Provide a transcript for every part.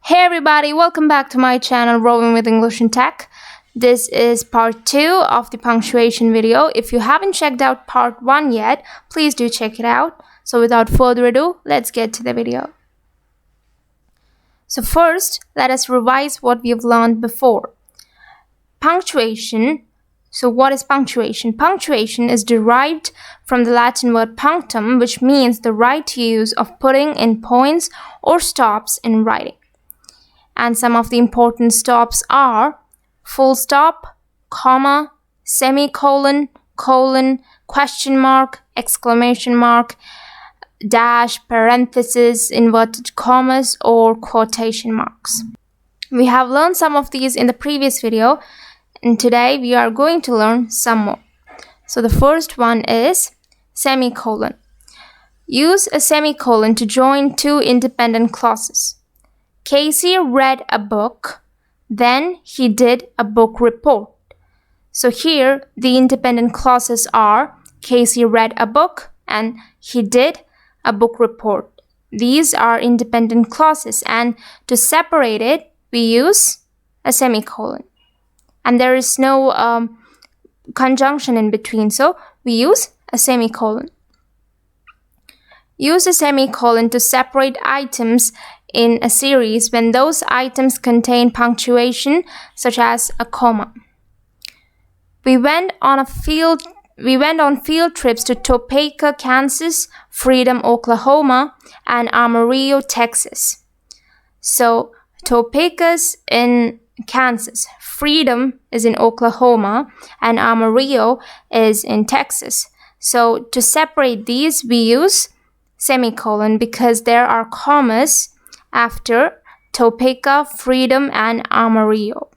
Hey everybody, welcome back to my channel Rolling with English and Tech. This is part 2 of the punctuation video. If you haven't checked out part 1 yet, please do check it out. So without further ado, let's get to the video. So first, let us revise what we've learned before. Punctuation. So what is punctuation? Punctuation is derived from the Latin word punctum, which means the right use of putting in points or stops in writing. And some of the important stops are full stop, comma, semicolon, colon, question mark, exclamation mark, dash, parenthesis, inverted commas, or quotation marks. We have learned some of these in the previous video, and today we are going to learn some more. So the first one is semicolon. Use a semicolon to join two independent clauses. Casey read a book, then he did a book report. So here the independent clauses are Casey read a book and he did a book report. These are independent clauses, and to separate it we use a semicolon. And there is no conjunction in between, so we use a semicolon. Use a semicolon to separate items in a series when those items contain punctuation, such as a comma. We went on field trips to Topeka, Kansas, Freedom, Oklahoma, and Amarillo, Texas. So Topeka's in Kansas, Freedom is in Oklahoma, and Amarillo is in Texas. So to separate these, we use semicolon because there are commas after Topeka, Freedom, and Amarillo.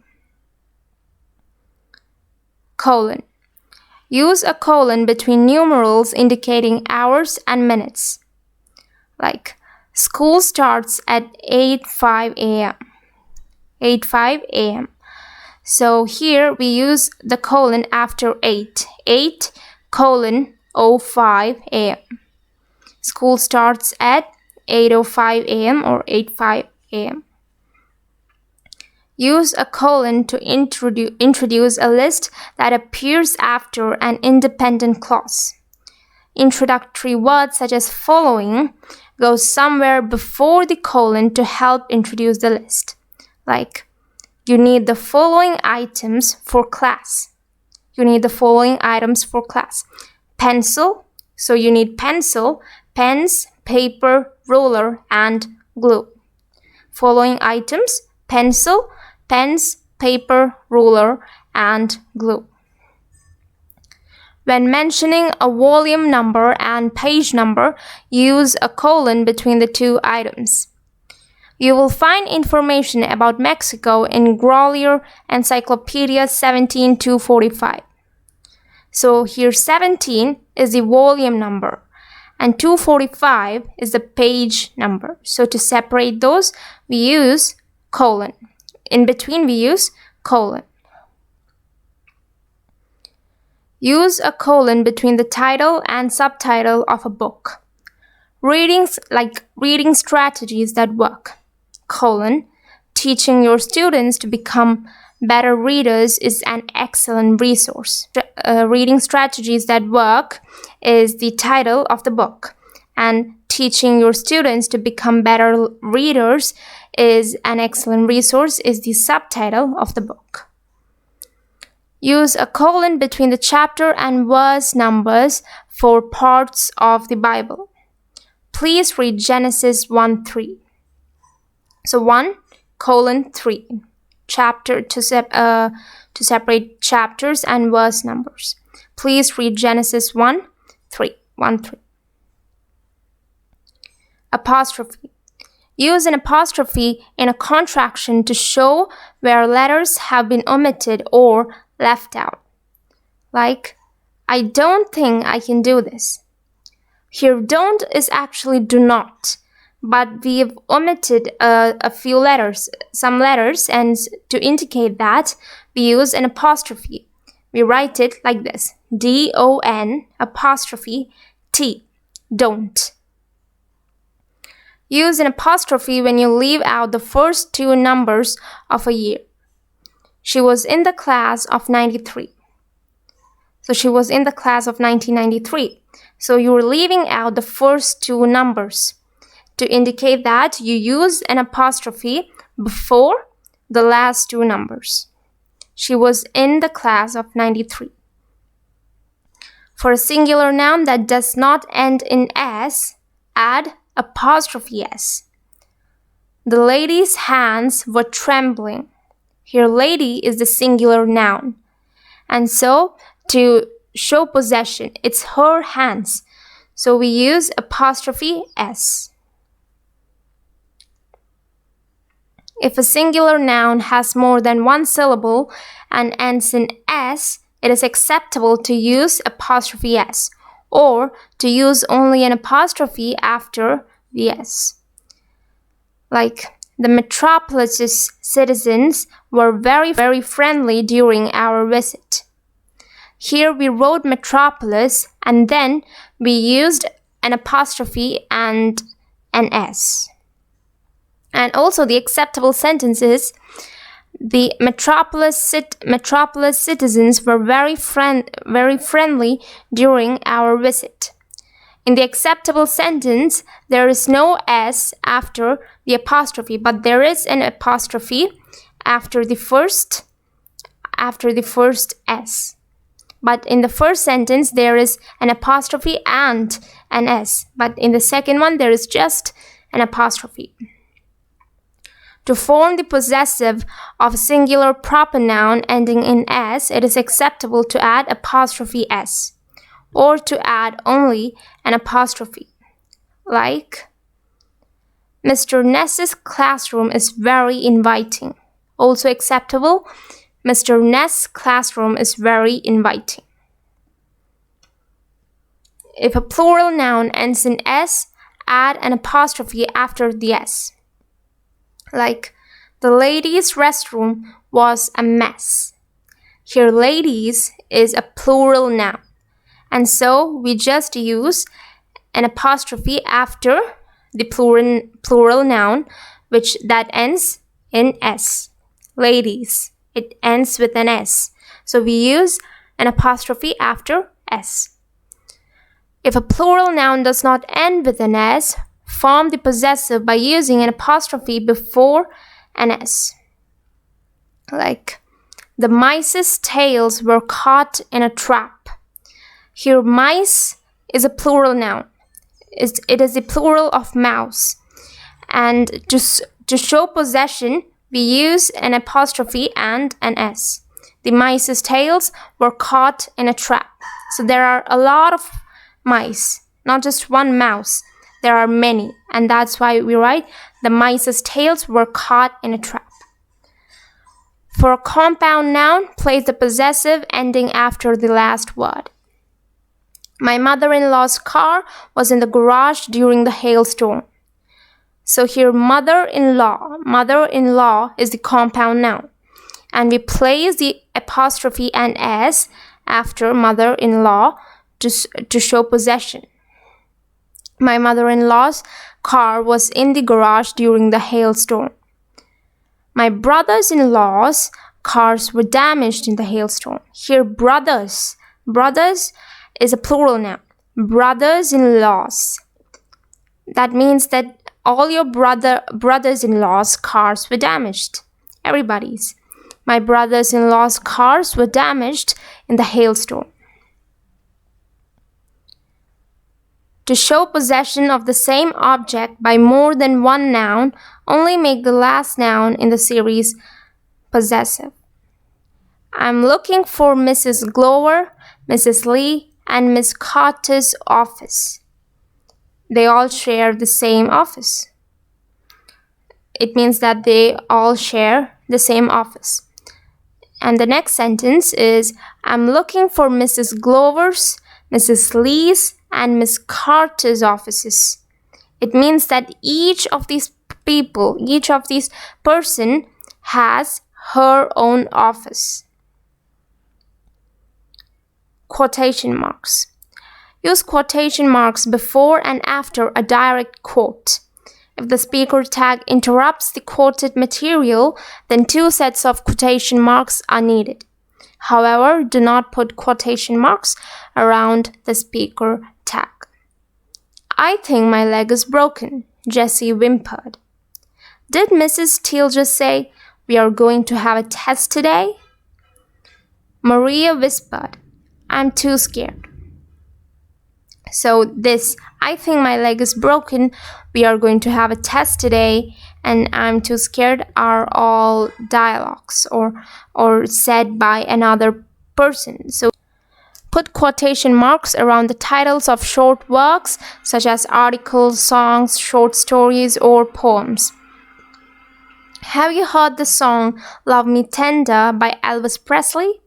Colon. Use a colon between numerals indicating hours and minutes. Like, school starts at 8:05 a.m. 8:05 a.m. So here we use the colon after 8. 8:05 a.m. School starts at 8:05 a.m. or 8:05 a.m. Use a colon to introduce a list that appears after an independent clause. Introductory words such as following go somewhere before the colon to help introduce the list. Like, you need the following items for class. You need the following items for class. Pencil, so you need pencil, pens, paper, ruler, and glue. Following items: pencil, pens, paper, ruler, and glue. When mentioning a volume number and page number, use a colon between the two items. You will find information about Mexico in Grolier Encyclopedia 17-245. So here 17 is the volume number, and 245 is the page number. So to separate those, we use colon. In between, we use colon. Use a colon between the title and subtitle of a book. Reading strategies that work. Colon. Teaching your students to become better readers is an excellent resource. Reading strategies that work is the title of the book, and teaching your students to become better readers is an excellent resource is the subtitle of the book. Use a colon between the chapter and verse numbers for parts of the Bible. Please read Genesis 1:3. So 1:3. Chapter to separate chapters and verse numbers. Please read Genesis 1:3. Apostrophe. Use an apostrophe in a contraction to show where letters have been omitted or left out. Like, I don't think I can do this. Here don't is actually do not, but we've omitted a few letters, some letters, and to indicate that, we use an apostrophe. We write it like this: D-O-N apostrophe T, don't. Use an apostrophe when you leave out the first two numbers of a year. She was in the class of 93. So she was in the class of 1993. So you're leaving out the first two numbers. To indicate that, you use an apostrophe before the last two numbers. She was in the class of 93. For a singular noun that does not end in S, add apostrophe S. The lady's hands were trembling. Here, lady is the singular noun. And so, to show possession, it's her hands. So we use apostrophe S. If a singular noun has more than one syllable and ends in S, it is acceptable to use apostrophe S, or to use only an apostrophe after the S. Like, the metropolis's citizens were very, very friendly during our visit. Here we wrote metropolis and then we used an apostrophe and an S. And also the acceptable sentence is, the metropolis citizens were very friendly during our visit. In the acceptable sentence, there is no S after the apostrophe, but there is an apostrophe after the first S. But in the first sentence, there is an apostrophe and an S. But in the second one, there is just an apostrophe. To form the possessive of a singular proper noun ending in S, it is acceptable to add apostrophe S, or to add only an apostrophe. Like, Mr. Ness's classroom is very inviting. Also acceptable, Mr. Ness's classroom is very inviting. If a plural noun ends in S, add an apostrophe after the S. Like, the ladies' restroom was a mess. Here, ladies is a plural noun. And so we just use an apostrophe after the plural noun, that ends in S. Ladies, it ends with an S. So we use an apostrophe after S. If a plural noun does not end with an S, form the possessive by using an apostrophe before an S. Like, the mice's tails were caught in a trap. Here, mice is a plural noun. It is the plural of mouse. And to show possession, we use an apostrophe and an S. The mice's tails were caught in a trap. So there are a lot of mice, not just one mouse. There are many, and that's why we write the mice's tails were caught in a trap. For a compound noun, place the possessive ending after the last word. My mother-in-law's car was in the garage during the hailstorm. So here, mother-in-law is the compound noun. And we place the apostrophe and S after mother-in-law to show possession. My mother-in-law's car was in the garage during the hailstorm. My brothers-in-law's cars were damaged in the hailstorm. Here, brothers is a plural noun. Brothers-in-laws. That means that all your brothers-in-law's cars were damaged. Everybody's. My brothers-in-law's cars were damaged in the hailstorm. To show possession of the same object by more than one noun, only make the last noun in the series possessive. I'm looking for Mrs. Glover, Mrs. Lee, and Miss Carter's office. They all share the same office. It means that they all share the same office. And the next sentence is, I'm looking for Mrs. Glover's, Mrs. Lee's, and Miss Carter's offices. It means that each of these person has her own office. Quotation marks. Use quotation marks before and after a direct quote. If the speaker tag interrupts the quoted material, then 2 sets of quotation marks are needed. However, do not put quotation marks around the speaker tag. I think my leg is broken, Jessie whimpered. Did Mrs. Steele just say, we are going to have a test today? Maria whispered, I'm too scared. So this, I think my leg is broken, we are going to have a test today, and I'm too scared are all dialogues or said by another person. So put quotation marks around the titles of short works such as articles, songs, short stories, or poems. Have you heard the song Love Me Tender by Elvis Presley?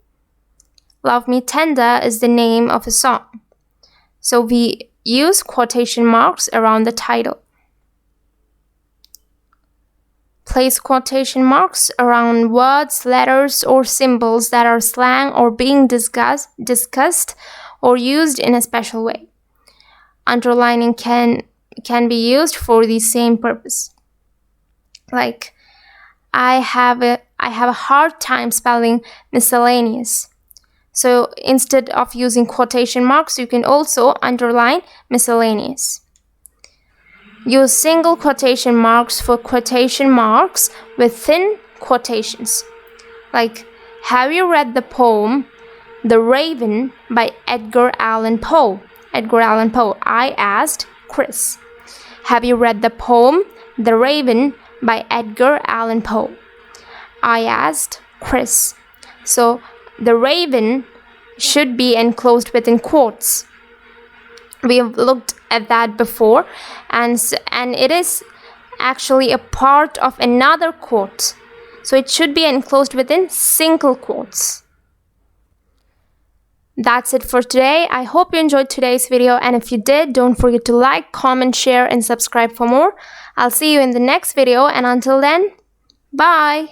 Love Me Tender is the name of a song. So we use quotation marks around the title. Place quotation marks around words, letters, or symbols that are slang or being discussed or used in a special way. Underlining can be used for the same purpose. Like, I have a hard time spelling miscellaneous. So instead of using quotation marks, you can also underline miscellaneous. Use single quotation marks for quotation marks with thin quotations. Like, have you read the poem The Raven by Edgar Allan Poe? Edgar Allan Poe. I asked Chris. Have you read the poem The Raven by Edgar Allan Poe? I asked Chris. So the raven should be enclosed within quotes. We have looked at that before, and it is actually a part of another quote. So it should be enclosed within single quotes. That's it for today. I hope you enjoyed today's video, and if you did, don't forget to like, comment, share, and subscribe for more. I'll see you in the next video, and until then, bye!